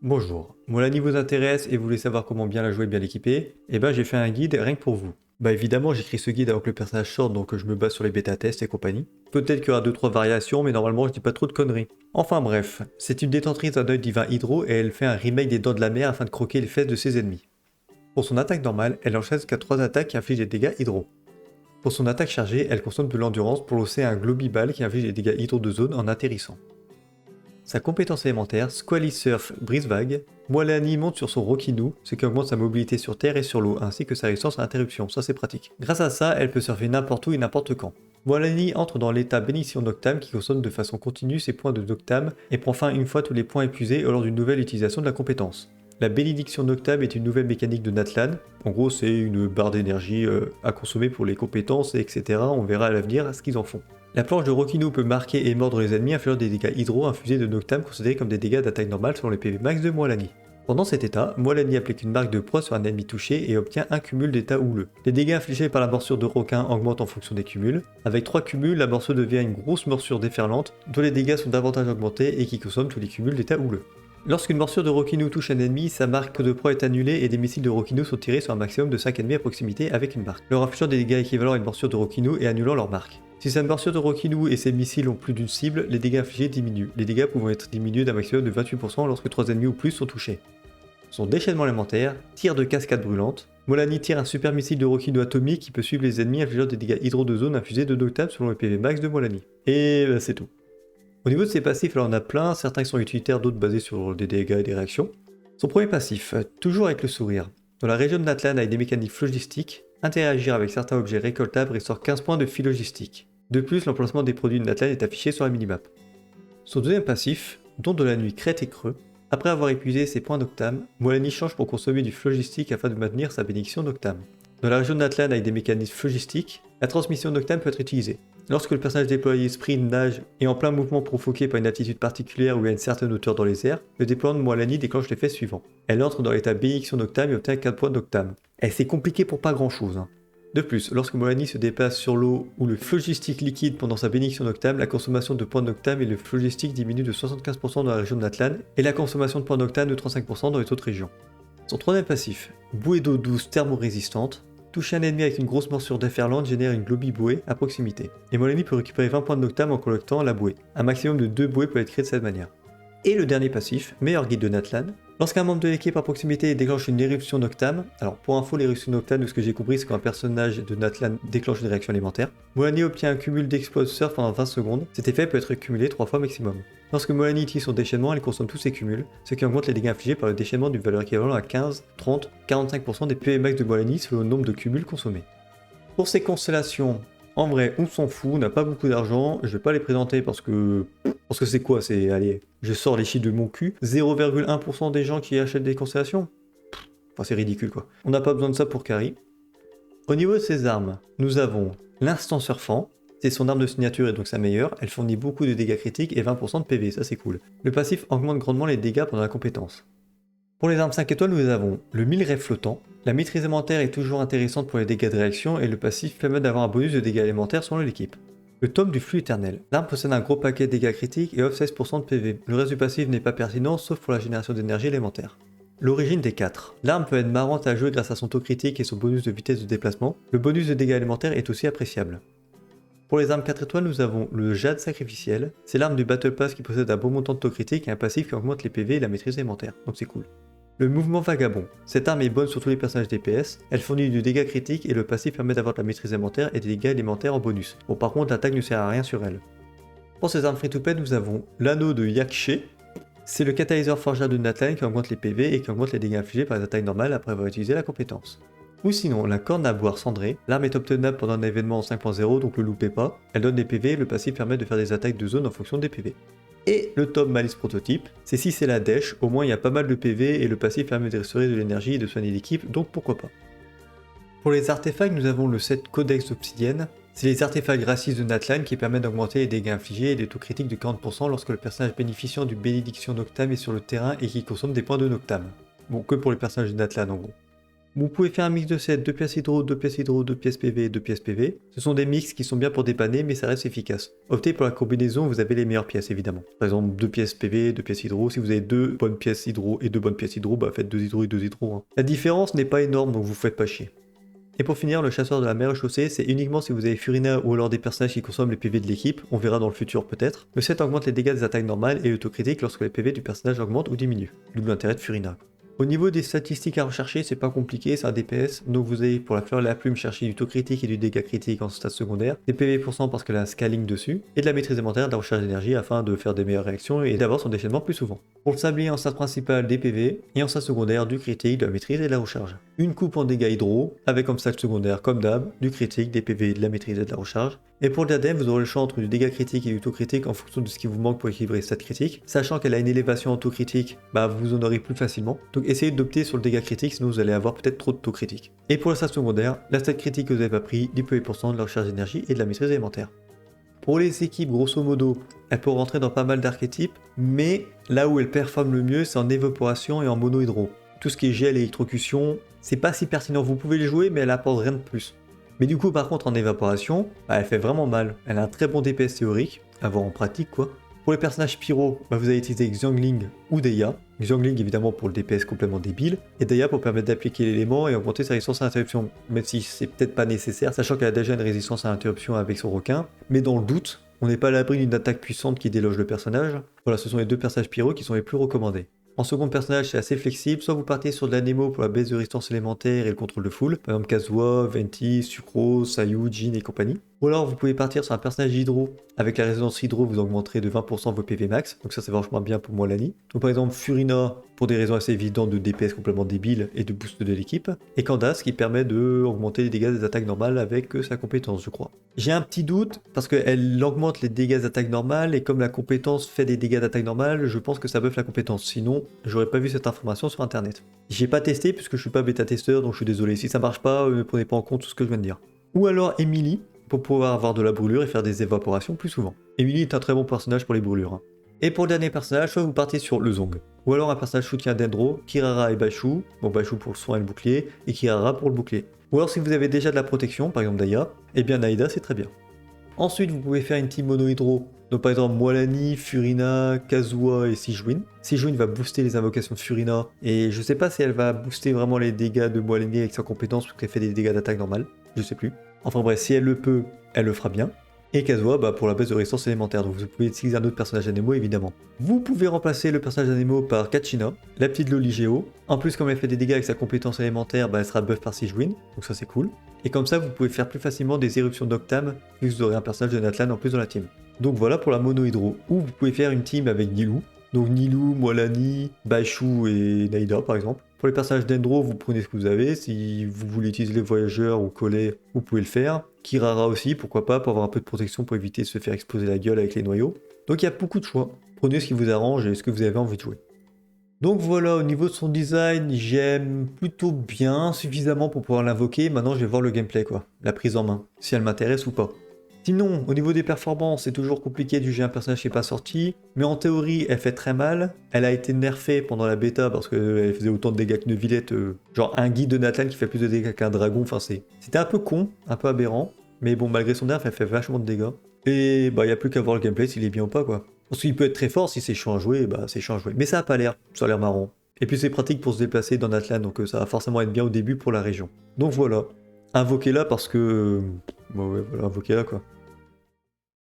Bonjour, Molani vous intéresse et vous voulez savoir comment bien la jouer, bien l'équiper? Eh ben j'ai fait un guide rien que pour vous. Bah évidemment j'écris ce guide avant que le personnage sorte donc je me base sur les bêta tests et compagnie. Peut-être qu'il y aura 2-3 variations mais normalement je dis pas trop de conneries. Enfin bref, c'est une détentrice d'un œil divin hydro et elle fait un remake des dents de la mer afin de croquer les fesses de ses ennemis. Pour son attaque normale, elle enchaîne jusqu'à 3 attaques qui infligent des dégâts hydro. Pour son attaque chargée, elle consomme de l'endurance pour lancer un globiball qui inflige des dégâts hydro de zone en atterrissant. Sa compétence élémentaire, Squally Surf Brise Vague, Moalani monte sur son Rokinu, ce qui augmente sa mobilité sur terre et sur l'eau, ainsi que sa résistance à l'interruption, ça c'est pratique. Grâce à ça, elle peut surfer n'importe où et n'importe quand. Moalani entre dans l'état Bénédiction Noctam qui consomme de façon continue ses points de Noctam et prend fin une fois tous les points épuisés lors d'une nouvelle utilisation de la compétence. La bénédiction Noctam est une nouvelle mécanique de Natlan, en gros c'est une barre d'énergie à consommer pour les compétences, etc. On verra à l'avenir ce qu'ils en font. La planche de Rokinu peut marquer et mordre les ennemis infligeant des dégâts hydro infusés de Noctam considérés comme des dégâts d'attaque normale selon les PV max de Moalani. Pendant cet état, Moalani applique une marque de proie sur un ennemi touché et obtient un cumul d'état houleux. Les dégâts infligés par la morsure de requin augmentent en fonction des cumuls. Avec 3 cumuls, la morsure devient une grosse morsure déferlante, dont les dégâts sont davantage augmentés et qui consomme tous les cumuls d'état houleux. Lorsqu'une morsure de Rokinu touche un ennemi, sa marque de proie est annulée et des missiles de Rokinu sont tirés sur un maximum de 5 ennemis à proximité avec une marque, leur infligeant des dégâts équivalents à une morsure de Rokinu et annulant leur marque. Si sa morsure de Rokinu et ses missiles ont plus d'une cible, les dégâts infligés diminuent, les dégâts pouvant être diminués d'un maximum de 28% lorsque 3 ennemis ou plus sont touchés. Son déchaînement élémentaire, tir de cascade brûlante. Moalani tire un super missile de Rokinu atomique qui peut suivre les ennemis infligeant des dégâts hydro de zone infusés de Noctam selon le PV max de Moalani. Et c'est tout. Au niveau de ses passifs, alors on a plein, certains qui sont utilitaires, d'autres basés sur des dégâts et des réactions. Son premier passif, toujours avec le sourire. Dans la région de Natlan avec des mécaniques phlogistiques, interagir avec certains objets récoltables restaure 15 points de phlogistique. De plus, l'emplacement des produits de Natlan est affiché sur la minimap. Son deuxième passif, don de la nuit crête et creux. Après avoir épuisé ses points Noctam, Moalani change pour consommer du phlogistique afin de maintenir sa bénédiction Noctam. Dans la région de Natlan avec des mécanismes phlogistiques, la transmission Noctam peut être utilisée. Lorsque le personnage déployé sprint, nage et en plein mouvement provoqué par une attitude particulière ou à une certaine hauteur dans les airs, le déploiement de Moalani déclenche l'effet suivant. Elle entre dans l'état bénédiction Noctam et obtient 4 points de Noctam. Et c'est compliqué pour pas grand chose. De plus, lorsque Moalani se déplace sur l'eau ou le phlogistique liquide pendant sa bénédiction Noctam, la consommation de points de Noctam et le phlogistique diminue de 75% dans la région de Natlan et la consommation de points de Noctam de 35% dans les autres régions. Son troisième passif, bouée d'eau douce thermo-résistante. Toucher un ennemi avec une grosse morsure déferlante génère une globi-bouée à proximité. Et Moalani peut récupérer 20 points de Noctam en collectant la bouée. Un maximum de 2 bouées peut être créé de cette manière. Et le dernier passif, meilleur guide de Natlan. Lorsqu'un membre de l'équipe à proximité déclenche une éruption Noctam, alors pour info l'éruption Noctam de ce que j'ai compris c'est quand un personnage de Natlan déclenche une réaction élémentaire, Moalani obtient un cumul d'exploits surf pendant 20 secondes, cet effet peut être cumulé 3 fois maximum. Lorsque Moalani utilise son déchaînement, elle consomme tous ses cumuls, ce qui augmente les dégâts infligés par le déchaînement d'une valeur équivalente à 15, 30, 45% des PV max de Moalani selon le nombre de cumuls consommés. Pour ces constellations, en vrai, on s'en fout, on n'a pas beaucoup d'argent, je vais pas les présenter parce que c'est quoi, c'est, allez, je sors les chiffres de mon cul, 0,1% des gens qui achètent des constellations. Enfin c'est ridicule quoi. On n'a pas besoin de ça pour Carry. Au niveau de ses armes, nous avons l'instant surfant, c'est son arme de signature et donc sa meilleure, elle fournit beaucoup de dégâts critiques et 20% de PV, ça c'est cool. Le passif augmente grandement les dégâts pendant la compétence. Pour les armes 5 étoiles, nous avons le minerai flottant. La maîtrise élémentaire est toujours intéressante pour les dégâts de réaction et le passif permet d'avoir un bonus de dégâts élémentaires selon l'équipe. Le tome du flux éternel. L'arme possède un gros paquet de dégâts critiques et offre 16% de PV. Le reste du passif n'est pas pertinent sauf pour la génération d'énergie élémentaire. L'origine des 4. L'arme peut être marrante à jouer grâce à son taux critique et son bonus de vitesse de déplacement. Le bonus de dégâts élémentaires est aussi appréciable. Pour les armes 4 étoiles, nous avons le Jade sacrificiel. C'est l'arme du Battle Pass qui possède un bon montant de taux critique et un passif qui augmente les PV et la maîtrise élémentaire, donc c'est cool. Le mouvement vagabond. Cette arme est bonne sur tous les personnages DPS, elle fournit du dégât critique et le passif permet d'avoir de la maîtrise élémentaire et des dégâts élémentaires en bonus. Bon par contre l'attaque ne sert à rien sur elle. Pour ces armes free-to-play, nous avons l'anneau de Yakshe. C'est le catalyseur forgeable de Natlan qui augmente les PV et qui augmente les dégâts infligés par les attaques normales après avoir utilisé la compétence. Ou sinon, la corne à boire cendrée. L'arme est obtenable pendant un événement en 5.0 donc le loupez pas. Elle donne des PV et le passif permet de faire des attaques de zone en fonction des PV. Et le top Malice prototype, c'est si c'est la dèche, au moins il y a pas mal de PV et le passif permet de restaurer de l'énergie et de soigner l'équipe, donc pourquoi pas. Pour les artefacts, nous avons le set Codex d'Obsidienne. C'est les artefacts racistes de Natlan qui permettent d'augmenter les dégâts infligés et les taux critiques de 40% lorsque le personnage bénéficiant du bénédiction Noctam est sur le terrain et qui consomme des points de Noctam. Bon, que pour les personnages de Natlan en gros. Vous pouvez faire un mix de 7, 2 pièces hydro, 2 pièces hydro, 2 pièces PV, 2 pièces PV. Ce sont des mix qui sont bien pour dépanner, mais ça reste efficace. Optez pour la combinaison où vous avez les meilleures pièces, évidemment. Par exemple, 2 pièces PV, 2 pièces hydro. Si vous avez 2 bonnes pièces hydro et 2 bonnes pièces hydro, bah faites 2 hydro et 2 hydro. Hein. La différence n'est pas énorme, donc vous faites pas chier. Et pour finir, le chasseur de la mer chaussée, c'est uniquement si vous avez Furina ou alors des personnages qui consomment les PV de l'équipe, on verra dans le futur peut-être. Le 7 augmente les dégâts des attaques normales et autocritiques lorsque les PV du personnage augmentent ou diminuent. D'où l'intérêt de Furina. Au niveau des statistiques à rechercher, c'est pas compliqué, c'est un DPS, donc vous allez pour la fleur et la plume chercher du taux critique et du dégât critique en stats secondaire, des PV% parce qu'elle a un scaling dessus, et de la maîtrise élémentaire de la recharge d'énergie afin de faire des meilleures réactions et d'avoir son déchaînement plus souvent. Pour le sablier en stats principales des PV, et en stats secondaires du critique, de la maîtrise et de la recharge. Une coupe en dégâts hydro, avec comme stats secondaires comme d'hab, du critique, des PV, de la maîtrise et de la recharge. Et pour le diadème, vous aurez le choix entre du dégât critique et du taux critique en fonction de ce qui vous manque pour équilibrer les stats critiques. Sachant qu'elle a une élévation en taux critique, bah vous en aurez plus facilement. Donc essayez d'opter sur le dégât critique, sinon vous allez avoir peut-être trop de taux critique. Et pour la stat secondaire, la stat critique que vous n'avez pas pris, du PV%, de la recharge d'énergie et de la maîtrise élémentaire. Pour les équipes, grosso modo, elle peut rentrer dans pas mal d'archétypes, mais là où elle performe le mieux, c'est en évaporation et en mono-hydro. Tout ce qui est gel et électrocution, c'est pas si pertinent, vous pouvez les jouer, mais elle apporte rien de plus. Mais du coup, par contre, en évaporation, bah, elle fait vraiment mal. Elle a un très bon DPS théorique, à voir en pratique quoi. Pour les personnages pyro, bah, vous allez utiliser Xiangling ou Deya. Xiangling évidemment pour le DPS complètement débile, et Deya pour permettre d'appliquer l'élément et augmenter sa résistance à l'interruption, même si c'est peut-être pas nécessaire, sachant qu'elle a déjà une résistance à l'interruption avec son requin. Mais dans le doute, on n'est pas à l'abri d'une attaque puissante qui déloge le personnage. Voilà, ce sont les deux personnages pyro qui sont les plus recommandés. En second personnage, c'est assez flexible, soit vous partez sur de l'anemo pour la baisse de résistance élémentaire et le contrôle de foule, par exemple Kazuha, Venti, Sucrose, Sayu, Jin et compagnie. Ou alors vous pouvez partir sur un personnage hydro, avec la résonance hydro vous augmenterez de 20% vos PV max, donc ça c'est vachement bien pour Moalani. Donc par exemple Furina, pour des raisons assez évidentes de DPS complètement débile et de boost de l'équipe, et Candace qui permet de augmenter les dégâts des attaques normales avec sa compétence je crois. J'ai un petit doute, parce qu'elle augmente les dégâts d'attaque normale, et comme la compétence fait des dégâts d'attaque normale, je pense que ça buff la compétence, sinon j'aurais pas vu cette information sur internet. J'ai pas testé puisque je suis pas bêta-testeur, donc je suis désolé, si ça marche pas, ne prenez pas en compte tout ce que je viens de dire. Ou alors Emily, pour pouvoir avoir de la brûlure et faire des évaporations plus souvent. Emily est un très bon personnage pour les brûlures. Hein. Et pour le dernier personnage, soit vous partez sur le Zong, ou alors un personnage soutien Dendro, Kirara et Bashu, bon Bashu pour le soin et le bouclier, et Kirara pour le bouclier. Ou alors si vous avez déjà de la protection, par exemple Daya, et bien Naïda c'est très bien. Ensuite vous pouvez faire une team mono-hydro, donc par exemple Moalani, Furina, Kazuha et Sijuin. Sijuin va booster les invocations de Furina, et je sais pas si elle va booster vraiment les dégâts de Moalani avec sa compétence, parce qu'elle fait des dégâts d'attaque normale, je sais plus. Enfin bref, si elle le peut, elle le fera bien. Et Kazuha bah, pour la baisse de résistance élémentaire, donc vous pouvez utiliser un autre personnage Anemo évidemment. Vous pouvez remplacer le personnage Anemo par Kachina, la petite Loli Géo. En plus comme elle fait des dégâts avec sa compétence élémentaire, bah, elle sera buff par Sijuin, donc ça c'est cool. Et comme ça vous pouvez faire plus facilement des éruptions d'Octam, vu que vous aurez un personnage de Natlan en plus dans la team. Donc voilà pour la mono hydro, ou vous pouvez faire une team avec Nilou. Donc Nilou, Moalani, Baishu et Naïda par exemple. Pour les personnages d'Endro, vous prenez ce que vous avez. Si vous voulez utiliser les voyageurs ou coller, vous pouvez le faire. Kirara aussi, pourquoi pas, pour avoir un peu de protection pour éviter de se faire exploser la gueule avec les noyaux. Donc il y a beaucoup de choix. Prenez ce qui vous arrange et ce que vous avez envie de jouer. Donc voilà, au niveau de son design, j'aime plutôt bien, suffisamment pour pouvoir l'invoquer. Maintenant, je vais voir le gameplay, quoi. La prise en main, si elle m'intéresse ou pas. Sinon, au niveau des performances, c'est toujours compliqué de juger un personnage qui n'est pas sorti, mais en théorie, elle fait très mal. Elle a été nerfée pendant la bêta parce qu'elle faisait autant de dégâts qu'une Villette, genre un guide de Natlan qui fait plus de dégâts qu'un dragon, enfin c'était un peu con, un peu aberrant, mais bon, malgré son nerf, elle fait vachement de dégâts. Et bah, il n'y a plus qu'à voir le gameplay s'il est bien ou pas, quoi. Parce qu'il peut être très fort, si c'est chiant à jouer, bah c'est chiant à jouer. Mais ça a pas l'air, ça a l'air marrant. Et puis c'est pratique pour se déplacer dans Natlan, donc ça va forcément être bien au début pour la région. Donc voilà, invoquez-la parce que... Bah ouais, voilà, invoquez-la quoi.